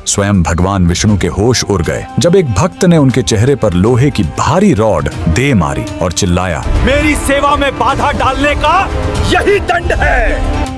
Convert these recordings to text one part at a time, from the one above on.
स्वयं भगवान विष्णु के होश उड़ गए जब एक भक्त ने उनके चेहरे पर लोहे की भारी रॉड दे मारी और चिल्लाया, मेरी सेवा में बाधा डालने का यही दंड है।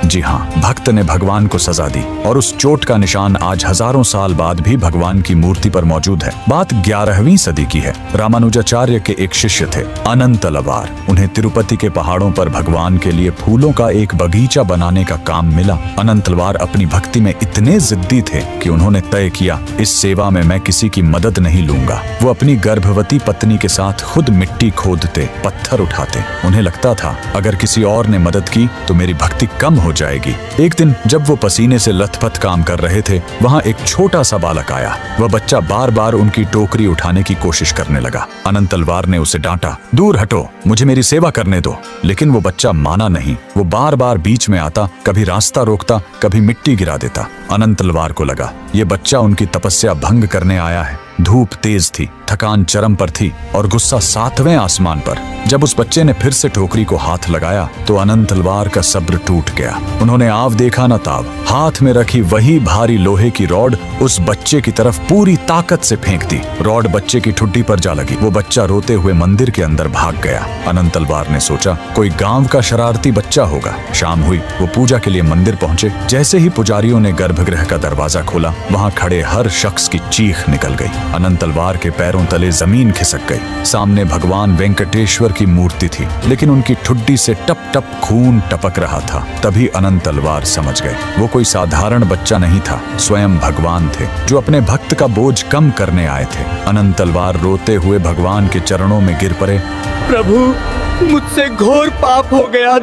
जी हाँ, भक्त ने भगवान को सजा दी और उस चोट का निशान आज हजारों साल बाद भी भगवान की मूर्ति पर मौजूद है। बात 11वीं सदी की है। रामानुजाचार्य के एक शिष्य थे अनंतलवार। उन्हें तिरुपति के पहाड़ों पर भगवान के लिए फूलों का एक बगीचा बनाने का काम मिला। अनंतलवार अपनी भक्ति में इतने जिद्दी थे कि उन्होंने तय किया, इस सेवा में मैं किसी की मदद नहीं लूंगा। वो अपनी गर्भवती पत्नी के साथ खुद मिट्टी खोदते, पत्थर उठाते। उन्हें लगता था अगर किसी और ने मदद की तो मेरी भक्ति कम हो जाएगी। एक दिन जब वो पसीने से लथपथ काम कर रहे थे, वहाँ एक छोटा सा बालक आया। वह बच्चा बार बार उनकी टोकरी उठाने की कोशिश करने लगा। अनंतलवार ने उसे डांटा, दूर हटो, मुझे मेरी सेवा करने दो। लेकिन वो बच्चा माना नहीं। वो बार बार बीच में आता, कभी रास्ता रोकता, कभी मिट्टी गिरा देता। अनंतलवार को लगा ये बच्चा उनकी तपस्या भंग करने आया है। धूप तेज थी, थकान चरम पर थी और गुस्सा 7वें आसमान पर। जब उस बच्चे ने फिर से टोकरी को हाथ लगाया तो अनंतलवार का सब्र टूट गया। उन्होंने आव देखा न ताव, हाथ में रखी वही भारी लोहे की रॉड उस बच्चे की तरफ पूरी ताकत से फेंक दी। रॉड बच्चे की ठुड्डी पर जा लगी। वो बच्चा रोते हुए मंदिर के अंदर भाग गया। अनंतलवार ने सोचा कोई गांव का शरारती बच्चा होगा। शाम हुई, वो पूजा के लिए मंदिर पहुंचे। जैसे ही पुजारियों ने गर्भगृह का दरवाजा खोला, वहां खड़े हर शख्स की चीख निकल गई। अनंतलवार के पैरों तले जमीन खिसक गई। सामने भगवान वेंकटेश्वर की मूर्ति थी, लेकिन उनकी ठुड्डी से टप टप खून टपक रहा था। तभी अनंतलवार समझ गए वो कोई साधारण बच्चा नहीं था, स्वयं भगवान थे जो अपने भक्त का बोझ कम करने आए थे। अनंतलवार रोते हुए भगवान के चरणों में गिर पड़े। प्रभु, मुझसे घोर पाप हो गया,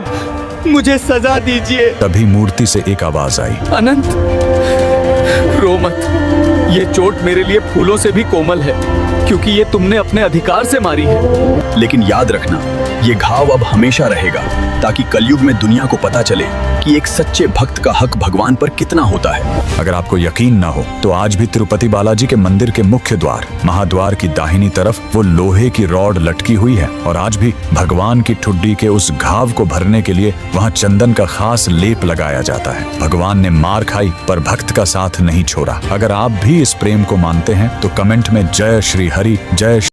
मुझे सजा दीजिए। तभी मूर्ति से एक आवाज आई, अनंत, रो मत। ये चोट मेरे लिए फूलों से भी कोमल है, क्योंकि ये तुमने अपने अधिकार से मारी है। लेकिन याद रखना, ये घाव अब हमेशा रहेगा, ताकि कलयुग में दुनिया को पता चले कि एक सच्चे भक्त का हक भगवान पर कितना होता है। अगर आपको यकीन ना हो तो आज भी तिरुपति बालाजी के मंदिर के मुख्य द्वार महाद्वार की दाहिनी तरफ वो लोहे की रॉड लटकी हुई है और आज भी भगवान की ठुड्डी के उस घाव को भरने के लिए वहाँ चंदन का खास लेप लगाया जाता है। भगवान ने मार खाई पर भक्त का साथ नहीं छोड़ा। अगर आप भी इस प्रेम को मानते हैं तो कमेंट में जय श्री हरि, जय